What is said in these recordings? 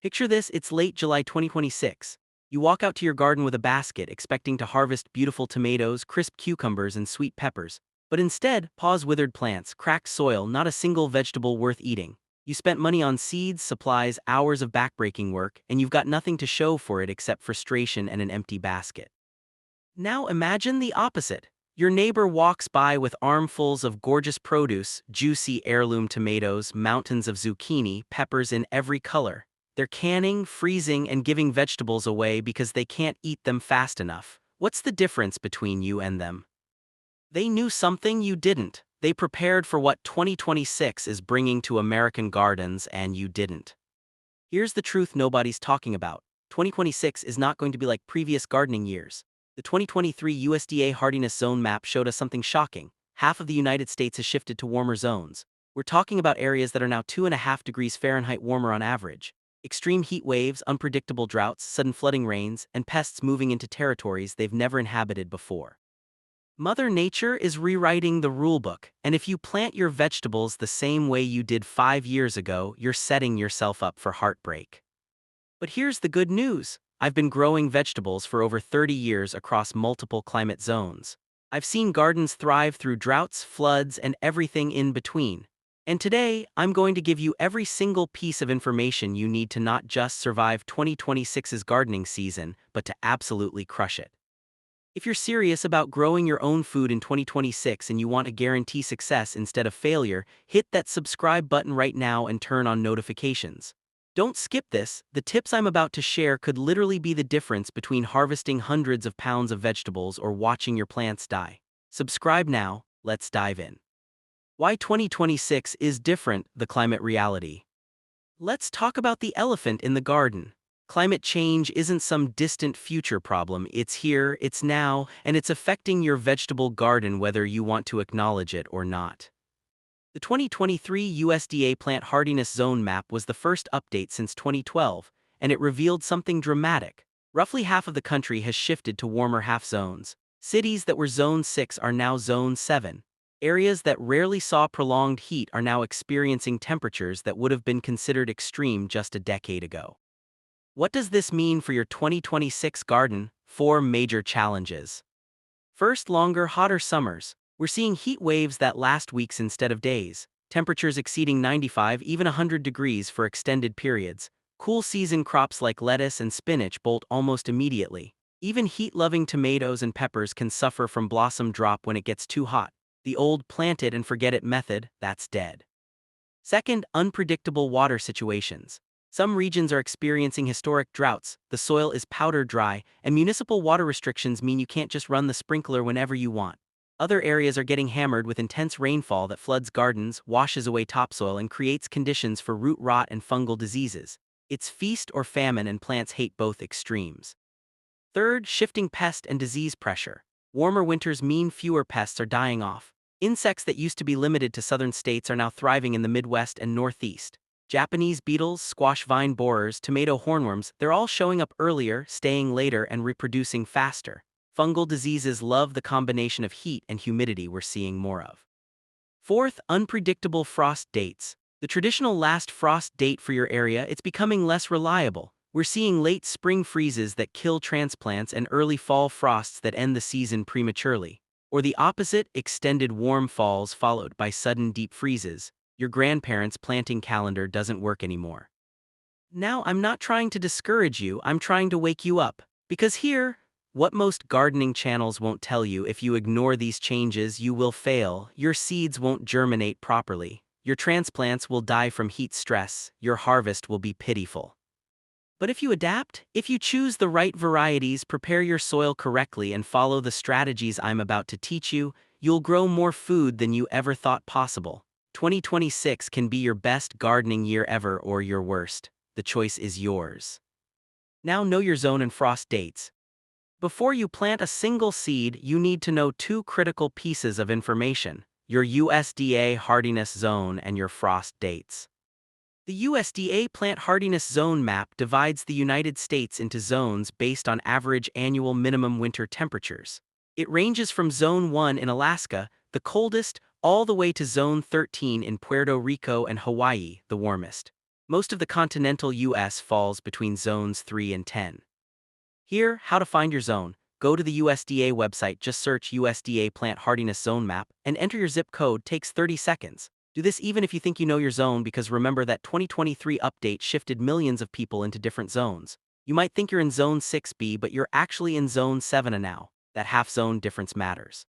Picture this, it's late July 2026. You walk out to your garden with a basket expecting to harvest beautiful tomatoes, crisp cucumbers, and sweet peppers. But instead, pause withered plants, cracked soil, not a single vegetable worth eating. You spent money on seeds, supplies, hours of backbreaking work, and you've got nothing to show for it except frustration and an empty basket. Now imagine the opposite. Your neighbor walks by with armfuls of gorgeous produce, juicy heirloom tomatoes, mountains of zucchini, peppers in every color. They're canning, freezing, and giving vegetables away because they can't eat them fast enough. What's the difference between you and them? They knew something you didn't. They prepared for what 2026 is bringing to American gardens, and you didn't. Here's the truth nobody's talking about. 2026 is not going to be like previous gardening years. The 2023 USDA Hardiness Zone map showed us something shocking. Half of the United States has shifted to warmer zones. We're talking about areas that are now 2.5 degrees Fahrenheit warmer on average. Extreme heat waves, unpredictable droughts, sudden flooding rains, and pests moving into territories they've never inhabited before. Mother Nature is rewriting the rulebook, and if you plant your vegetables the same way you did 5 years ago, you're setting yourself up for heartbreak. But here's the good news. I've been growing vegetables for over 30 years across multiple climate zones. I've seen gardens thrive through droughts, floods, and everything in between. And today, I'm going to give you every single piece of information you need to not just survive 2026's gardening season, but to absolutely crush it. If you're serious about growing your own food in 2026 and you want to guarantee success instead of failure, hit that subscribe button right now and turn on notifications. Don't skip this. The tips I'm about to share could literally be the difference between harvesting hundreds of pounds of vegetables or watching your plants die. Subscribe now, let's dive in. Why 2026 is different, the climate reality. Let's talk about the elephant in the garden. Climate change isn't some distant future problem, it's here, it's now, and it's affecting your vegetable garden whether you want to acknowledge it or not. The 2023 USDA Plant Hardiness Zone Map was the first update since 2012, and it revealed something dramatic. Roughly half of the country has shifted to warmer half zones. Cities that were Zone 6 are now Zone 7. Areas that rarely saw prolonged heat are now experiencing temperatures that would have been considered extreme just a decade ago. What does this mean for your 2026 garden? 4 major challenges. First, longer, hotter summers. We're seeing heat waves that last weeks instead of days, temperatures exceeding 95, even 100 degrees for extended periods. Cool season crops like lettuce and spinach bolt almost immediately. Even heat-loving tomatoes and peppers can suffer from blossom drop when it gets too hot. The old plant it and forget it method, that's dead. Second, unpredictable water situations. Some regions are experiencing historic droughts, the soil is powder dry, and municipal water restrictions mean you can't just run the sprinkler whenever you want. Other areas are getting hammered with intense rainfall that floods gardens, washes away topsoil, and creates conditions for root rot and fungal diseases. It's feast or famine, and plants hate both extremes. Third, shifting pest and disease pressure. Warmer winters mean fewer pests are dying off. Insects that used to be limited to southern states are now thriving in the Midwest and Northeast. Japanese beetles, squash vine borers, tomato hornworms, they're all showing up earlier, staying later, and reproducing faster. Fungal diseases love the combination of heat and humidity we're seeing more of. Fourth, unpredictable frost dates. The traditional last frost date for your area, it's becoming less reliable. We're seeing late spring freezes that kill transplants and early fall frosts that end the season prematurely. Or the opposite, extended warm falls followed by sudden deep freezes. Your grandparents' planting calendar doesn't work anymore. Now, I'm not trying to discourage you, I'm trying to wake you up. Because here, what most gardening channels won't tell you: if you ignore these changes, you will fail. Your seeds won't germinate properly. Your transplants will die from heat stress. Your harvest will be pitiful. But if you adapt, if you choose the right varieties, prepare your soil correctly, and follow the strategies I'm about to teach you, you'll grow more food than you ever thought possible. 2026 can be your best gardening year ever or your worst. The choice is yours. Now know your zone and frost dates. Before you plant a single seed, you need to know 2 critical pieces of information: your USDA hardiness zone and your frost dates. The USDA Plant Hardiness Zone Map divides the United States into zones based on average annual minimum winter temperatures. It ranges from Zone 1 in Alaska, the coldest, all the way to Zone 13 in Puerto Rico and Hawaii, the warmest. Most of the continental US falls between zones 3 and 10. Here, how to find your zone. Go to the USDA website, just search USDA Plant Hardiness Zone Map, and enter your zip code. Takes 30 seconds. Do this even if you think you know your zone, because remember that 2023 update shifted millions of people into different zones. You might think you're in zone 6B, but you're actually in zone 7 now. That half-zone difference matters.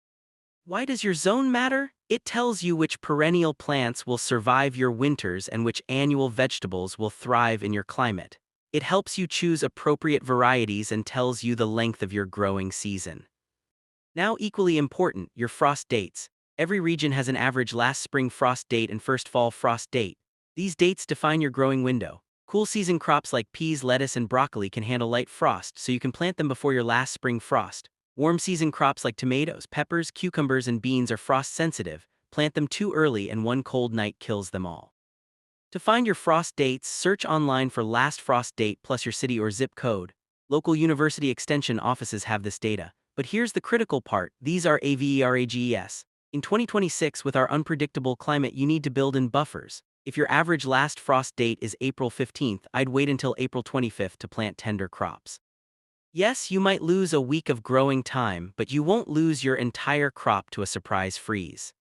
Why does your zone matter? It tells you which perennial plants will survive your winters and which annual vegetables will thrive in your climate. It helps you choose appropriate varieties and tells you the length of your growing season. Now, equally important, your frost dates. Every region has an average last spring frost date and first fall frost date. These dates define your growing window. Cool season crops like peas, lettuce, and broccoli can handle light frost, so you can plant them before your last spring frost. Warm season crops like tomatoes, peppers, cucumbers, and beans are frost sensitive. Plant them too early and one cold night kills them all. To find your frost dates, search online for last frost date plus your city or zip code. Local university extension offices have this data. But here's the critical part, these are AVERAGES. In 2026, with our unpredictable climate, you need to build in buffers. If your average last frost date is April 15th, I'd wait until April 25th to plant tender crops. Yes, you might lose a week of growing time, but you won't lose your entire crop to a surprise freeze.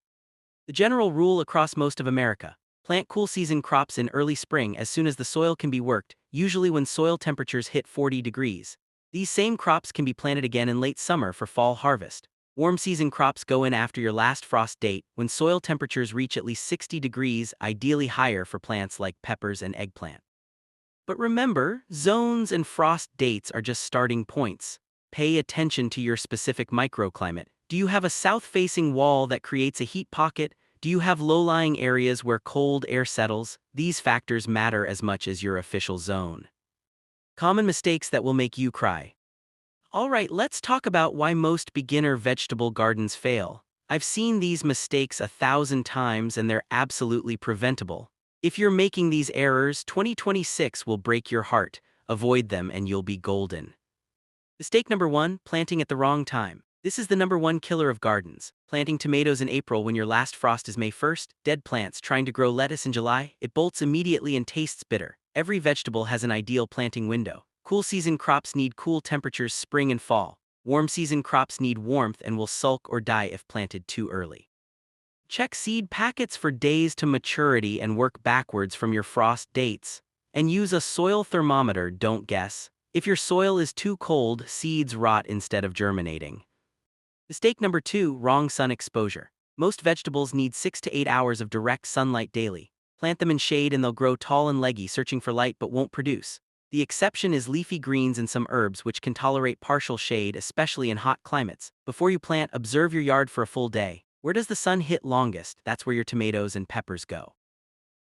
The general rule across most of America: plant cool season crops in early spring as soon as the soil can be worked, usually when soil temperatures hit 40 degrees. These same crops can be planted again in late summer for fall harvest. Warm season crops go in after your last frost date, when soil temperatures reach at least 60 degrees, ideally higher for plants like peppers and eggplant. But remember, zones and frost dates are just starting points. Pay attention to your specific microclimate. Do you have a south-facing wall that creates a heat pocket? Do you have low-lying areas where cold air settles? These factors matter as much as your official zone. Common mistakes that will make you cry. Alright, let's talk about why most beginner vegetable gardens fail. I've seen these mistakes 1,000 times and they're absolutely preventable. If you're making these errors, 2026 will break your heart. Avoid them and you'll be golden. Mistake number 1, planting at the wrong time. This is the #1 killer of gardens. Planting tomatoes in April when your last frost is May 1st, dead plants. Trying to grow lettuce in July, it bolts immediately and tastes bitter. Every vegetable has an ideal planting window. Cool season crops need cool temperatures spring and fall. Warm season crops need warmth and will sulk or die if planted too early. Check seed packets for days to maturity and work backwards from your frost dates. And use a soil thermometer, don't guess. If your soil is too cold, seeds rot instead of germinating. Mistake number 2, wrong sun exposure. Most vegetables need 6 to 8 hours of direct sunlight daily. Plant them in shade and they'll grow tall and leggy, searching for light but won't produce. The exception is leafy greens and some herbs which can tolerate partial shade, especially in hot climates. Before you plant, observe your yard for a full day. Where does the sun hit longest? That's where your tomatoes and peppers go.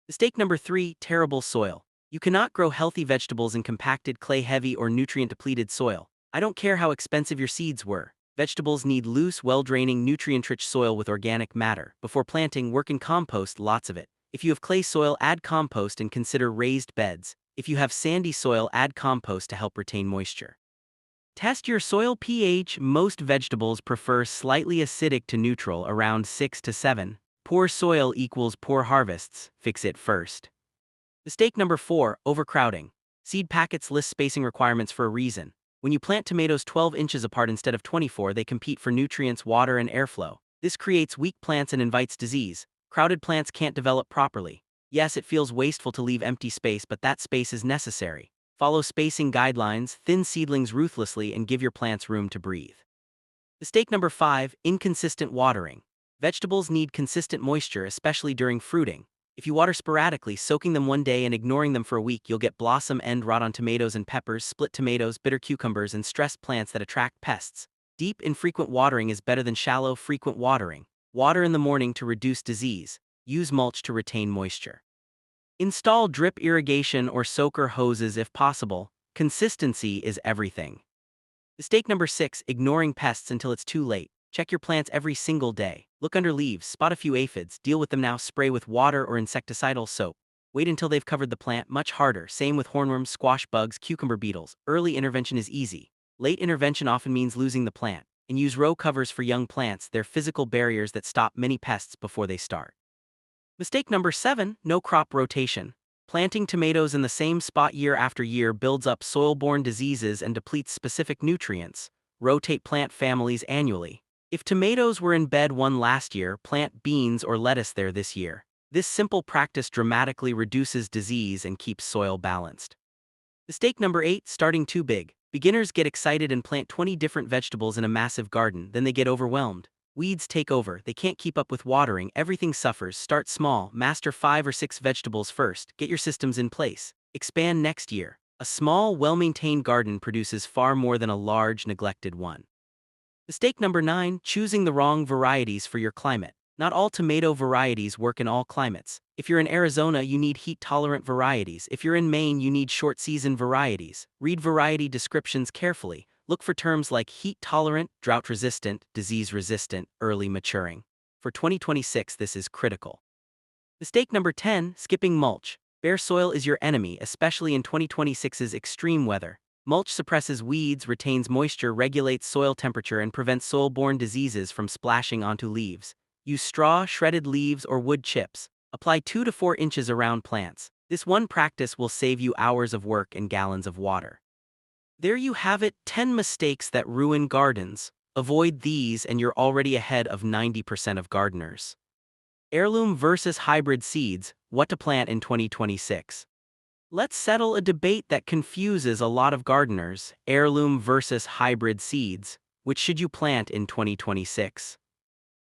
Mistake number 3, terrible soil. You cannot grow healthy vegetables in compacted, clay-heavy, or nutrient-depleted soil. I don't care how expensive your seeds were. Vegetables need loose, well-draining, nutrient-rich soil with organic matter. Before planting, work in compost, lots of it. If you have clay soil, add compost and consider raised beds. If you have sandy soil, add compost to help retain moisture. Test your soil pH. Most vegetables prefer slightly acidic to neutral, around 6 to 7. Poor soil equals poor harvests. Fix it first. Mistake number 4, overcrowding. Seed packets list spacing requirements for a reason. When you plant tomatoes 12 inches apart instead of 24, they compete for nutrients, water, and airflow. This creates weak plants and invites disease. Crowded plants can't develop properly. Yes, it feels wasteful to leave empty space, but that space is necessary. Follow spacing guidelines, thin seedlings ruthlessly, and give your plants room to breathe. Mistake number 5, inconsistent watering. Vegetables need consistent moisture, especially during fruiting. If you water sporadically, soaking them one day and ignoring them for a week, you'll get blossom end rot on tomatoes and peppers, split tomatoes, bitter cucumbers, and stressed plants that attract pests. Deep, infrequent watering is better than shallow, frequent watering. Water in the morning to reduce disease. Use mulch to retain moisture. Install drip irrigation or soaker hoses if possible. Consistency is everything. Mistake number 6, ignoring pests until it's too late. Check your plants every single day. Look under leaves, spot a few aphids, deal with them now, spray with water or insecticidal soap. Wait until they've covered the plant, much harder. Same with hornworms, squash bugs, cucumber beetles. Early intervention is easy. Late intervention often means losing the plant. And use row covers for young plants. They're physical barriers that stop many pests before they start. Mistake number 7, no crop rotation. Planting tomatoes in the same spot year after year builds up soil-borne diseases and depletes specific nutrients. Rotate plant families annually. If tomatoes were in bed one last year, plant beans or lettuce there this year. This simple practice dramatically reduces disease and keeps soil balanced. Mistake number 8, starting too big. Beginners get excited and plant 20 different vegetables in a massive garden, then they get overwhelmed. Weeds take over, they can't keep up with watering, everything suffers. Start small, master 5 or 6 vegetables first, get your systems in place. Expand next year. A small, well-maintained garden produces far more than a large, neglected one. Mistake number 9, choosing the wrong varieties for your climate. Not all tomato varieties work in all climates. If you're in Arizona, you need heat-tolerant varieties. If you're in Maine, you need short-season varieties. Read variety descriptions carefully. Look for terms like heat-tolerant, drought-resistant, disease-resistant, early maturing. For 2026, this is critical. Mistake number 10, skipping mulch. Bare soil is your enemy, especially in 2026's extreme weather. Mulch suppresses weeds, retains moisture, regulates soil temperature, and prevents soil-borne diseases from splashing onto leaves. Use straw, shredded leaves, or wood chips. Apply 2 to 4 inches around plants. This one practice will save you hours of work and gallons of water. There you have it, 10 mistakes that ruin gardens. Avoid these and you're already ahead of 90% of gardeners. Heirloom versus hybrid seeds, what to plant in 2026. Let's settle a debate that confuses a lot of gardeners. Heirloom versus hybrid seeds, which should you plant in 2026?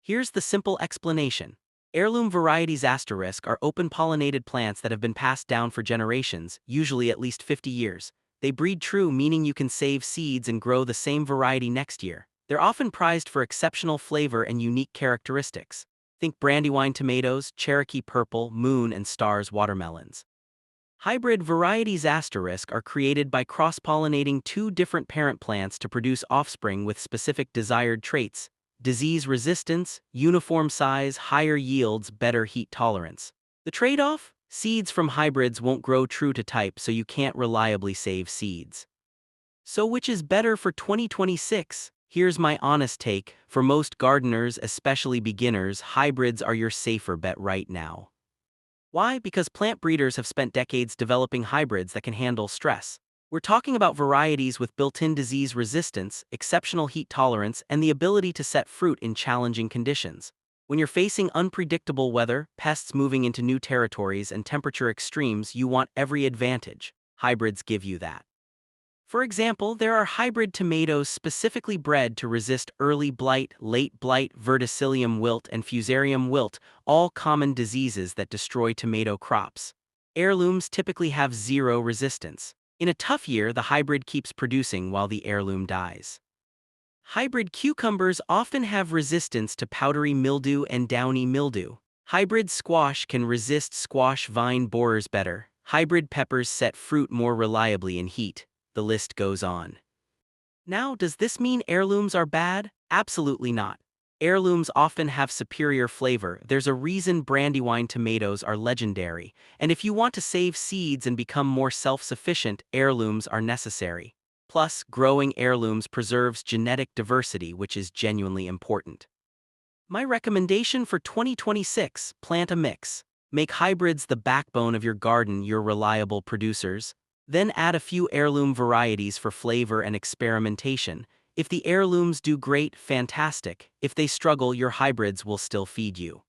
Here's the simple explanation. Heirloom varieties are open-pollinated plants that have been passed down for generations, usually at least 50 years. They breed true, meaning you can save seeds and grow the same variety next year. They're often prized for exceptional flavor and unique characteristics. Think Brandywine tomatoes, Cherokee purple, Moon and Stars watermelons. Hybrid varieties are created by cross-pollinating 2 different parent plants to produce offspring with specific desired traits: disease resistance, uniform size, higher yields, better heat tolerance. The trade-off? Seeds from hybrids won't grow true to type, so you can't reliably save seeds. So which is better for 2026? Here's my honest take. For most gardeners, especially beginners, hybrids are your safer bet right now. Why? Because plant breeders have spent decades developing hybrids that can handle stress. We're talking about varieties with built-in disease resistance, exceptional heat tolerance, and the ability to set fruit in challenging conditions. When you're facing unpredictable weather, pests moving into new territories, and temperature extremes, you want every advantage. Hybrids give you that. For example, there are hybrid tomatoes specifically bred to resist early blight, late blight, verticillium wilt, and fusarium wilt, all common diseases that destroy tomato crops. Heirlooms typically have zero resistance. In a tough year, the hybrid keeps producing while the heirloom dies. Hybrid cucumbers often have resistance to powdery mildew and downy mildew. Hybrid squash can resist squash vine borers better. Hybrid peppers set fruit more reliably in heat. The list goes on. Now, does this mean heirlooms are bad? Absolutely not. Heirlooms often have superior flavor. There's a reason Brandywine tomatoes are legendary. And if you want to save seeds and become more self-sufficient, heirlooms are necessary. Plus, growing heirlooms preserves genetic diversity, which is genuinely important. My recommendation for 2026, plant a mix. Make hybrids the backbone of your garden, your reliable producers. Then add a few heirloom varieties for flavor and experimentation. If the heirlooms do great, fantastic. If they struggle, your hybrids will still feed you.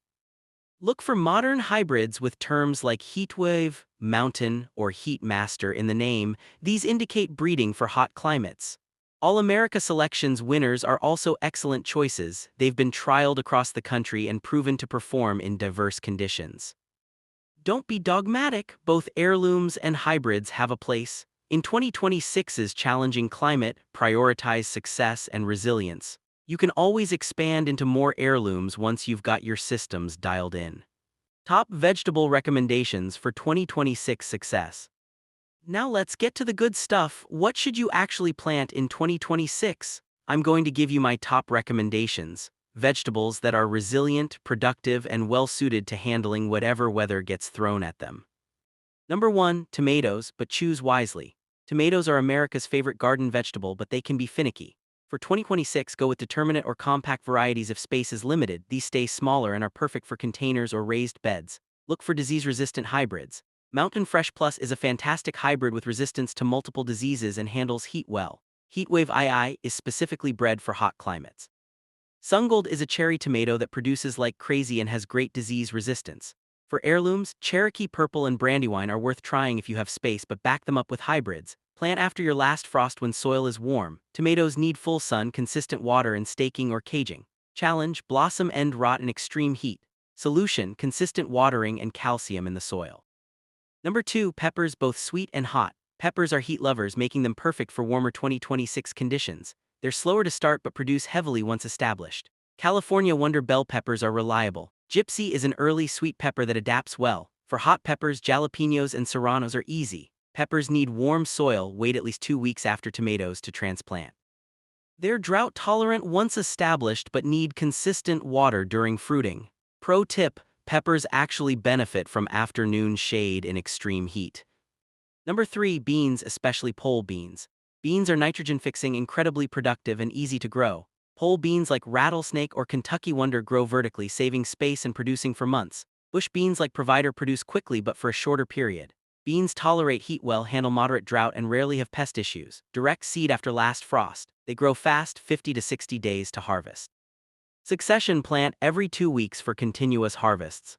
Look for modern hybrids with terms like heatwave, mountain, or heat master in the name. These indicate breeding for hot climates. All America Selections winners are also excellent choices. They've been trialed across the country and proven to perform in diverse conditions. Don't be dogmatic. Both heirlooms and hybrids have a place. In 2026's challenging climate, prioritize success and resilience. You can always expand into more heirlooms once you've got your systems dialed in. Top vegetable recommendations for 2026 success. Now let's get to the good stuff. What should you actually plant in 2026? I'm going to give you my top recommendations. Vegetables that are resilient, productive, and well-suited to handling whatever weather gets thrown at them. Number 1, tomatoes, but choose wisely. Tomatoes are America's favorite garden vegetable, but they can be finicky. For 2026, go with determinate or compact varieties if space is limited. These stay smaller and are perfect for containers or raised beds. Look for disease-resistant hybrids. Mountain Fresh Plus is a fantastic hybrid with resistance to multiple diseases and handles heat well. Heatwave II is specifically bred for hot climates. Sungold is a cherry tomato that produces like crazy and has great disease resistance. For heirlooms, Cherokee Purple and Brandywine are worth trying if you have space, but back them up with hybrids. Plant after your last frost when soil is warm. Tomatoes need full sun, consistent water, and staking or caging. Challenge: blossom end rot in extreme heat. Solution: consistent watering and calcium in the soil. Number 2. Peppers, both sweet and hot. Peppers are heat lovers, making them perfect for warmer 2026 conditions. They're slower to start but produce heavily once established. California Wonder bell peppers are reliable. Gypsy is an early sweet pepper that adapts well. For hot peppers, jalapenos and serranos are easy. Peppers need warm soil, wait at least 2 weeks after tomatoes to transplant. They're drought tolerant once established but need consistent water during fruiting. Pro tip: peppers actually benefit from afternoon shade in extreme heat. Number 3. Beans, especially pole beans. Beans are nitrogen-fixing, incredibly productive, and easy to grow. Pole beans like Rattlesnake or Kentucky Wonder grow vertically, saving space and producing for months. Bush beans like Provider produce quickly but for a shorter period. Beans tolerate heat well, handle moderate drought, and rarely have pest issues. Direct seed after last frost. They grow fast, 50 to 60 days to harvest. Succession plant every 2 weeks for continuous harvests.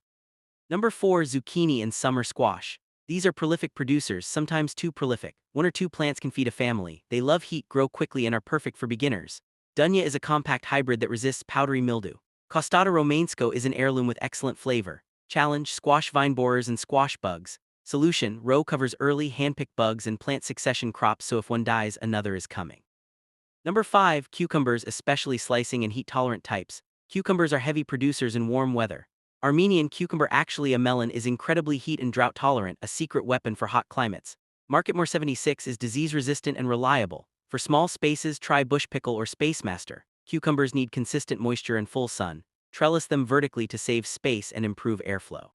Number 4. Zucchini and summer squash. These are prolific producers, sometimes too prolific. 1 or 2 plants can feed a family. They love heat, grow quickly, and are perfect for beginners. Dunya is a compact hybrid that resists powdery mildew. Costata romanesco is an heirloom with excellent flavor. Challenge: squash vine borers and squash bugs. Solution: row covers early, handpick bugs, and plant succession crops so if one dies, another is coming. Number 5. Cucumbers, especially slicing and heat-tolerant types. Cucumbers are heavy producers in warm weather. Armenian cucumber, actually a melon, is incredibly heat and drought tolerant, a secret weapon for hot climates. Marketmore 76 is disease-resistant and reliable. For small spaces, try bush pickle or Space Master. Cucumbers need consistent moisture and full sun. Trellis them vertically to save space and improve airflow.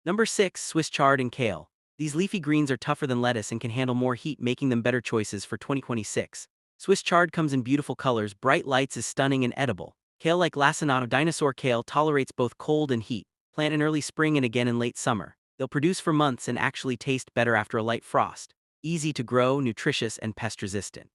Number 6. Swiss chard and kale. These leafy greens are tougher than lettuce and can handle more heat, making them better choices for 2026. Swiss chard comes in beautiful colors, bright lights, is stunning and edible. Kale, like lacinato dinosaur kale, tolerates both cold and heat. Plant in early spring and again in late summer. They'll produce for months and actually taste better after a light frost. Easy to grow, nutritious, and pest-resistant.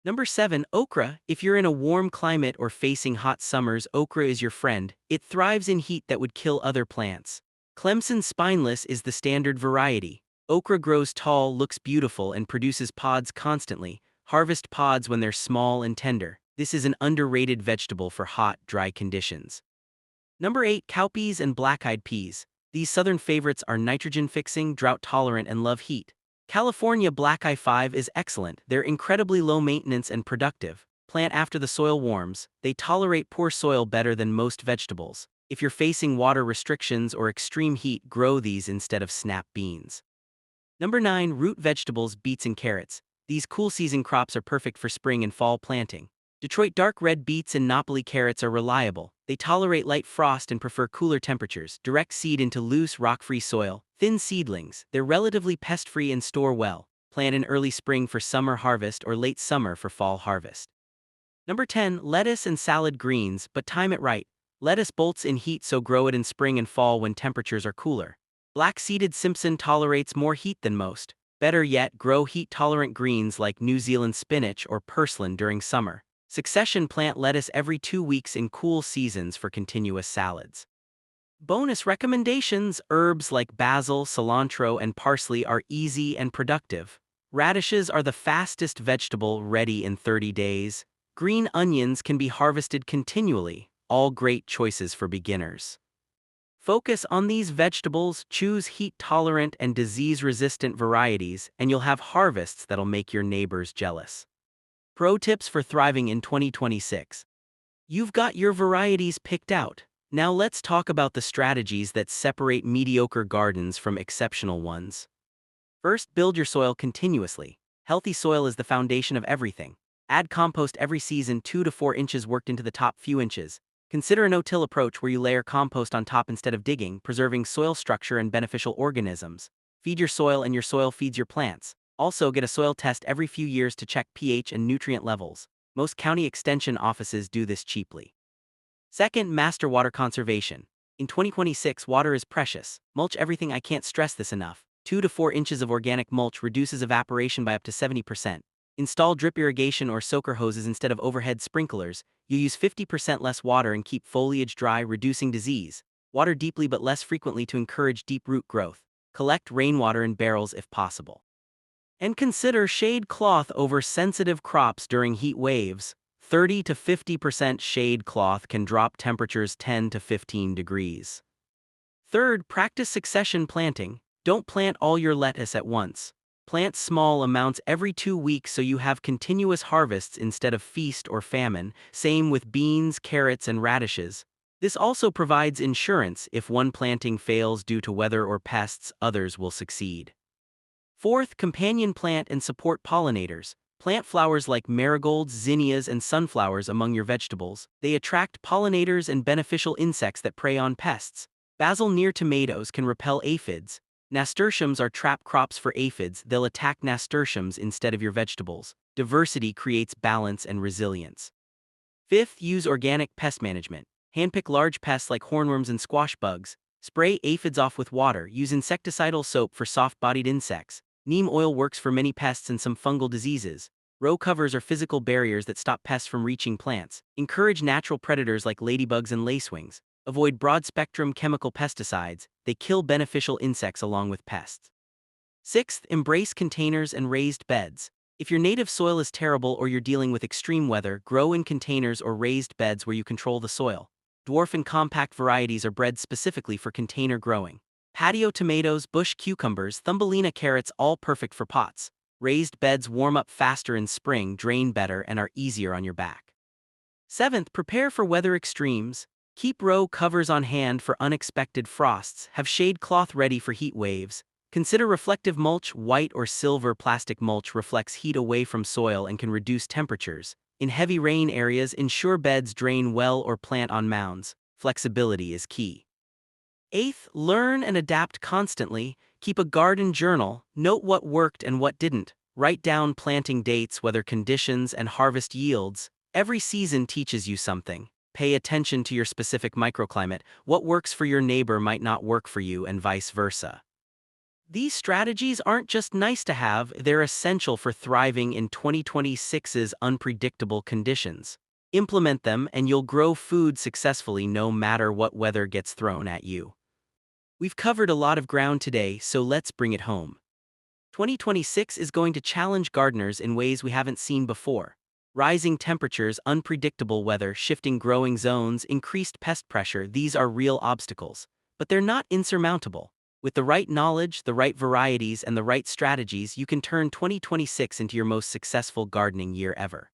Number 7. Okra. If you're in a warm climate or facing hot summers, okra is your friend. It thrives in heat that would kill other plants. Clemson spineless is the standard variety. Okra grows tall, looks beautiful, and produces pods constantly. Harvest pods when they're small and tender. This is an underrated vegetable for hot, dry conditions. Number 8. Cowpeas and black-eyed peas. These southern favorites are nitrogen-fixing, drought-tolerant, and love heat. California Black-eye 5 is excellent. They're incredibly low maintenance and productive. Plant after the soil warms. They tolerate poor soil better than most vegetables. If you're facing water restrictions or extreme heat, grow these instead of snap beans. Number 9. Root vegetables, beets and carrots. These cool season crops are perfect for spring and fall planting. Detroit dark red beets and Napoli carrots are reliable. They tolerate light frost and prefer cooler temperatures. Direct seed into loose, rock-free soil. Thin seedlings. They're relatively pest-free and store well. Plant in early spring for summer harvest or late summer for fall harvest. Number 10. Lettuce and salad greens, but time it right. Lettuce bolts in heat, so grow it in spring and fall when temperatures are cooler. Black-seeded Simpson tolerates more heat than most. Better yet, grow heat-tolerant greens like New Zealand spinach or purslane during summer. Succession plant lettuce every 2 weeks in cool seasons for continuous salads. Bonus recommendations: herbs like basil, cilantro, and parsley are easy and productive. Radishes are the fastest vegetable, ready in 30 days. Green onions can be harvested continually, all great choices for beginners. Focus on these vegetables, choose heat-tolerant and disease-resistant varieties, and you'll have harvests that'll make your neighbors jealous. Pro tips for thriving in 2026. You've got your varieties picked out. Now let's talk about the strategies that separate mediocre gardens from exceptional ones. First, build your soil continuously. Healthy soil is the foundation of everything. Add compost every season, 2 to 4 inches worked into the top few inches. Consider a no-till approach where you layer compost on top instead of digging, preserving soil structure and beneficial organisms. Feed your soil and your soil feeds your plants. Also, get a soil test every few years to check pH and nutrient levels. Most county extension offices do this cheaply. Second, master water conservation. In 2026, water is precious. Mulch everything. I can't stress this enough. 2 to 4 inches of organic mulch reduces evaporation by up to 70%. Install drip irrigation or soaker hoses instead of overhead sprinklers. You use 50% less water and keep foliage dry, reducing disease. Water deeply but less frequently to encourage deep root growth. Collect rainwater in barrels if possible. And consider shade cloth over sensitive crops during heat waves. 30 to 50% shade cloth can drop temperatures 10 to 15 degrees. Third, practice succession planting. Don't plant all your lettuce at once. Plant small amounts every 2 weeks so you have continuous harvests instead of feast or famine. Same with beans, carrots, and radishes. This also provides insurance. If one planting fails due to weather or pests, others will succeed. Fourth, companion plant and support pollinators. Plant flowers like marigolds, zinnias, and sunflowers among your vegetables. They attract pollinators and beneficial insects that prey on pests. Basil near tomatoes can repel aphids. Nasturtiums are trap crops for aphids. They'll attack nasturtiums instead of your vegetables. Diversity creates balance and resilience. Fifth, use organic pest management. Handpick large pests like hornworms and squash bugs. Spray aphids off with water. Use insecticidal soap for soft-bodied insects. Neem oil works for many pests and some fungal diseases. Row covers are physical barriers that stop pests from reaching plants. Encourage natural predators like ladybugs and lacewings. Avoid broad-spectrum chemical pesticides. They kill beneficial insects along with pests. Sixth, embrace containers and raised beds. If your native soil is terrible or you're dealing with extreme weather, grow in containers or raised beds where you control the soil. Dwarf and compact varieties are bred specifically for container growing. Patio tomatoes, bush cucumbers, Thumbelina carrots, all perfect for pots. Raised beds warm up faster in spring, drain better, and are easier on your back. Seventh, prepare for weather extremes. Keep row covers on hand for unexpected frosts. Have shade cloth ready for heat waves. Consider reflective mulch. White or silver plastic mulch reflects heat away from soil and can reduce temperatures. In heavy rain areas, ensure beds drain well or plant on mounds. Flexibility is key. Eighth, learn and adapt constantly. Keep a garden journal. Note what worked and what didn't. Write down planting dates, weather conditions, and harvest yields. Every season teaches you something. Pay attention to your specific microclimate. What works for your neighbor might not work for you, and vice versa. These strategies aren't just nice to have, they're essential for thriving in 2026's unpredictable conditions. Implement them and you'll grow food successfully no matter what weather gets thrown at you. We've covered a lot of ground today, so let's bring it home. 2026 is going to challenge gardeners in ways we haven't seen before. Rising temperatures, unpredictable weather, shifting growing zones, increased pest pressure, these are real obstacles. But they're not insurmountable. With the right knowledge, the right varieties, and the right strategies, you can turn 2026 into your most successful gardening year ever.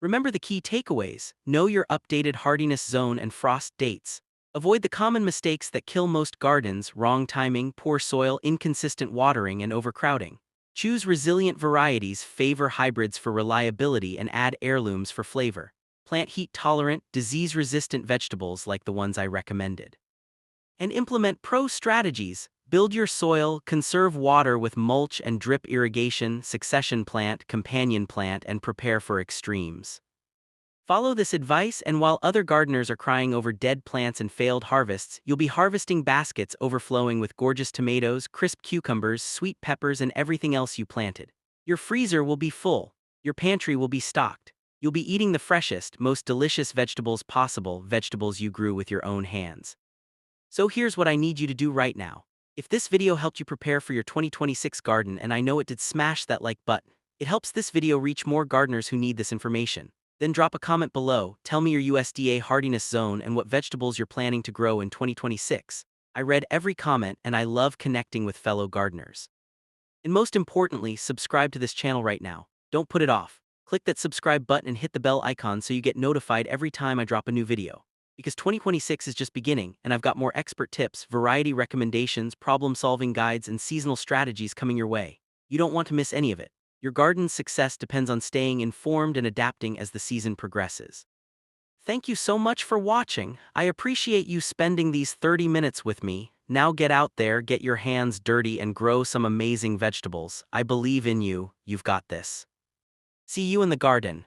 Remember the key takeaways. Know your updated hardiness zone and frost dates. Avoid the common mistakes that kill most gardens: wrong timing, poor soil, inconsistent watering, and overcrowding. Choose resilient varieties, favor hybrids for reliability, and add heirlooms for flavor. Plant heat-tolerant, disease-resistant vegetables like the ones I recommended. And implement pro strategies. Build your soil, conserve water with mulch and drip irrigation, succession plant, companion plant, and prepare for extremes. Follow this advice, and while other gardeners are crying over dead plants and failed harvests, you'll be harvesting baskets overflowing with gorgeous tomatoes, crisp cucumbers, sweet peppers, and everything else you planted. Your freezer will be full. Your pantry will be stocked. You'll be eating the freshest, most delicious vegetables possible, vegetables you grew with your own hands. So here's what I need you to do right now. If this video helped you prepare for your 2026 garden, and I know it did, smash that like button. It helps this video reach more gardeners who need this information. Then drop a comment below, tell me your USDA hardiness zone and what vegetables you're planning to grow in 2026. I read every comment and I love connecting with fellow gardeners. And most importantly, subscribe to this channel right now. Don't put it off. Click that subscribe button and hit the bell icon so you get notified every time I drop a new video. Because 2026 is just beginning, and I've got more expert tips, variety recommendations, problem-solving guides, and seasonal strategies coming your way. You don't want to miss any of it. Your garden's success depends on staying informed and adapting as the season progresses. Thank you so much for watching. I appreciate you spending these 30 minutes with me. Now get out there, get your hands dirty, and grow some amazing vegetables. I believe in you. You've got this. See you in the garden.